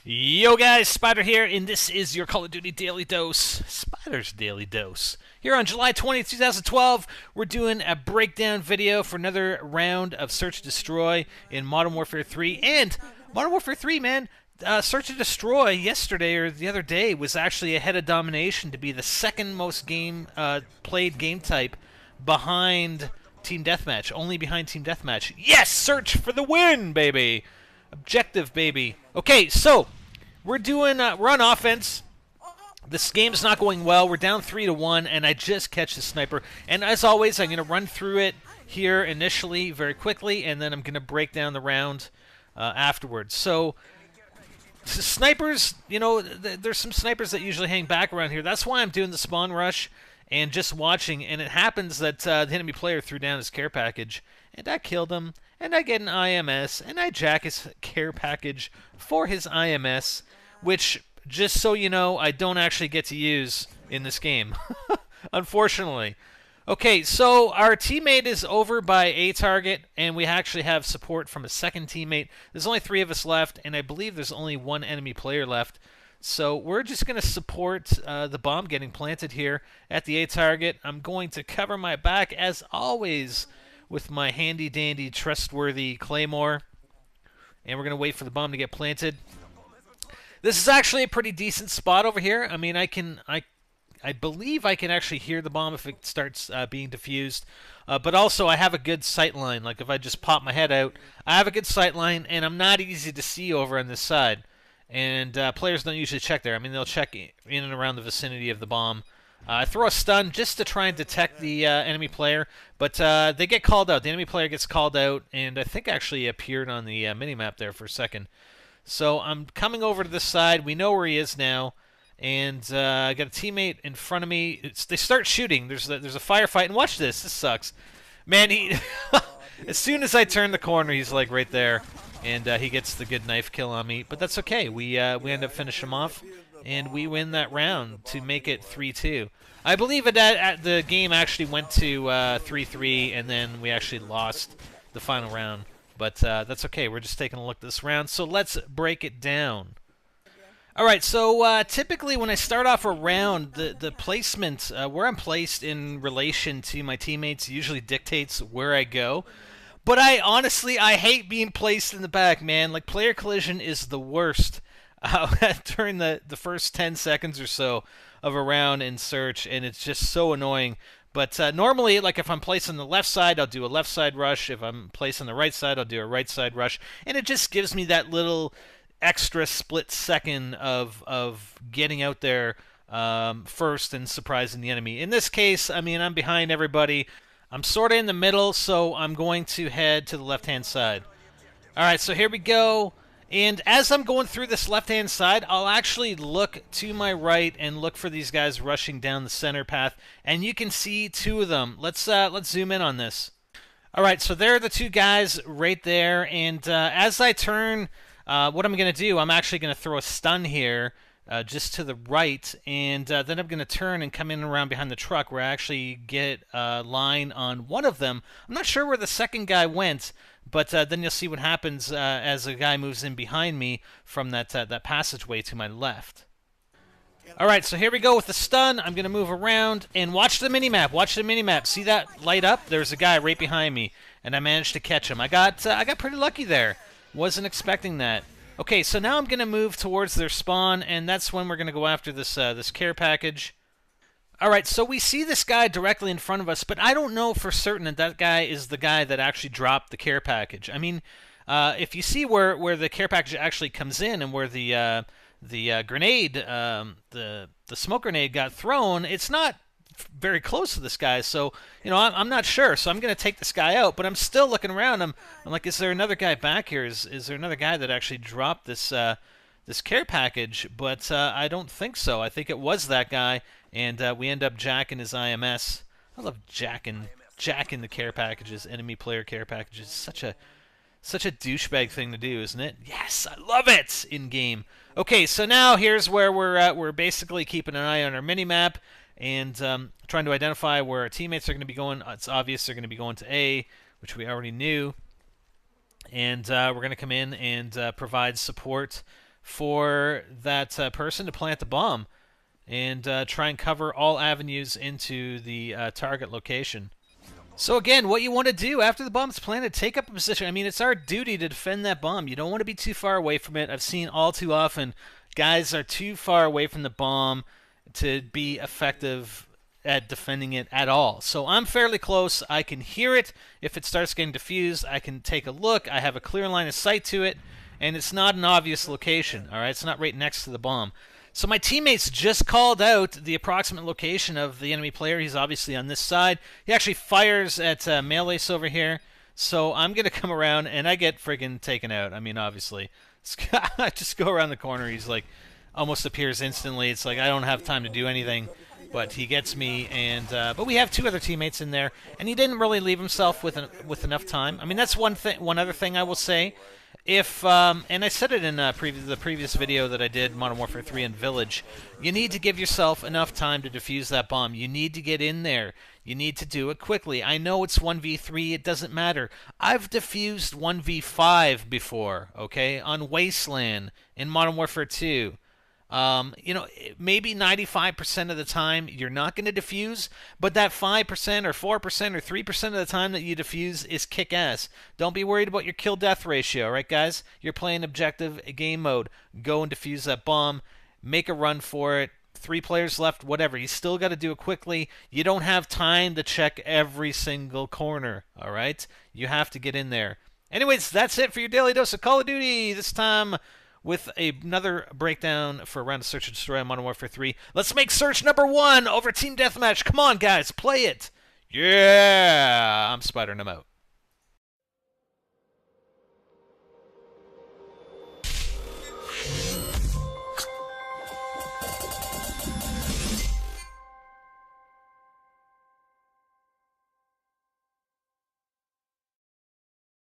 Yo guys, Spider here, and this is your Call of Duty Daily Dose, Spider's Daily Dose. Here on July 20th, 2012, we're doing a breakdown video for another round of Search and Destroy in Modern Warfare 3. And Modern Warfare 3, man, Search and Destroy yesterday or the other day was actually ahead of Domination to be the second most played game type behind Team Deathmatch, only behind Team Deathmatch. Yes, Search for the win, baby! Objective, baby. Okay, so we're on offense. This game's not going well. We're down 3-1, and I just catch the sniper. And as always, I'm going to run through it here initially very quickly, and then I'm going to break down the round afterwards. So snipers, you know, there's some snipers that usually hang back around here. That's why I'm doing the spawn rush and just watching. And it happens that the enemy player threw down his care package, and I killed him. And I get an IMS, and I jack his care package for his IMS, which, just so you know, I don't actually get to use in this game, unfortunately. Okay, so our teammate is over by a target, and we actually have support from a second teammate. There's only 3 of us left, and I believe there's only 1 enemy player left. So we're just going to support the bomb getting planted here at the A target. I'm going to cover my back, as always, with my handy-dandy, trustworthy Claymore. And we're going to wait for the bomb to get planted. This is actually a pretty decent spot over here. I mean, I believe I can actually hear the bomb if it starts being diffused. But also, I have a good sight line. Like, if I just pop my head out, I have a good sight line, and I'm not easy to see over on this side. And players don't usually check there. I mean, they'll check in and around the vicinity of the bomb. I throw a stun just to try and detect the enemy player, but they get called out. The enemy player gets called out, and I think actually appeared on the minimap there for a second. So I'm coming over to this side. We know where he is now, and I got a teammate in front of me. They start shooting. There's a firefight, and watch this. This sucks. Man, he as soon as I turn the corner, he's like right there, and he gets the good knife kill on me. But that's okay. We end up finishing him off, and we win that round to make it 3-2. I believe the game actually went to 3-3, and then we actually lost the final round. But that's okay. We're just taking a look at this round, so let's break it down. All right, so typically when I start off a round, the placement, where I'm placed in relation to my teammates usually dictates where I go. But I hate being placed in the back, man. Like, player collision is the worst during the first 10 seconds or so of a round in Search, and it's just so annoying. But normally, like, if I'm placed on the left side, I'll do a left side rush. If I'm placed on the right side, I'll do a right side rush. And it just gives me that little extra split second of getting out there first and surprising the enemy. In this case, I mean, I'm behind everybody. I'm sort of in the middle, so I'm going to head to the left-hand side. All right, so here we go. And as I'm going through this left-hand side, I'll actually look to my right and look for these guys rushing down the center path. And you can see 2 of them. Let's zoom in on this. All right, so there are the 2 guys right there. And as I turn, what I'm going to do, I'm actually going to throw a stun here just to the right. And then I'm going to turn and come in around behind the truck where I actually get a line on one of them. I'm not sure where the second guy went. But then you'll see what happens as a guy moves in behind me from that passageway to my left. All right, so here we go with the stun. I'm going to move around and watch the minimap. Watch the minimap. See that light up? There's a guy right behind me, and I managed to catch him. I got pretty lucky there. Wasn't expecting that. Okay, so now I'm going to move towards their spawn, and that's when we're going to go after this this care package. All right, so we see this guy directly in front of us, but I don't know for certain that guy is the guy that actually dropped the care package. I mean, if you see where the care package actually comes in and where the grenade, the smoke grenade got thrown, it's not very close to this guy. So, you know, I'm not sure. So I'm going to take this guy out, but I'm still looking around. I'm like, is there another guy back here? Is there another guy that actually dropped this this care package? But I don't think so. I think it was that guy. And we end up jacking his IMS. I love jacking the care packages, enemy player care packages. Such a douchebag thing to do, isn't it? Yes, I love it in game. Okay, so now here's where we're basically keeping an eye on our minimap and trying to identify where our teammates are going to be going. It's obvious they're going to be going to A, which we already knew. And we're going to come in and provide support for that person to plant the bomb and try and cover all avenues into the target location. So again, what you want to do after the bomb's planted, take up a position. I mean, it's our duty to defend that bomb. You don't want to be too far away from it. I've seen all too often guys are too far away from the bomb to be effective at defending it at all. So I'm fairly close. I can hear it. If it starts getting diffused, I can take a look. I have a clear line of sight to it, and it's not an obvious location. All right, it's not right next to the bomb. So my teammates just called out the approximate location of the enemy player. He's obviously on this side. He actually fires at Melees over here. So I'm going to come around, and I get friggin' taken out. I mean, obviously. I just go around the corner. He's like, almost appears instantly. It's like I don't have time to do anything. But he gets me, and but we have two other teammates in there, and he didn't really leave himself with enough time. I mean, that's one thing. One other thing I will say, if and I said it in the previous video that I did, Modern Warfare 3 and Village, you need to give yourself enough time to defuse that bomb. You need to get in there. You need to do it quickly. I know it's 1v3. It doesn't matter. I've defused 1v5 before, okay, on Wasteland in Modern Warfare 2. You know, maybe 95% of the time you're not going to defuse, but that 5% or 4% or 3% of the time that you defuse is kick-ass. Don't be worried about your kill-death ratio, right, guys? You're playing objective game mode. Go and defuse that bomb. Make a run for it. 3 players left, whatever. You still got to do it quickly. You don't have time to check every single corner, all right? You have to get in there. Anyways, that's it for your Daily Dose of Call of Duty. This time with another breakdown for a round of Search and Destroy on Modern Warfare 3. Let's make Search number 1 over Team Deathmatch. Come on, guys, play it. Yeah, I'm Spider and I'm out.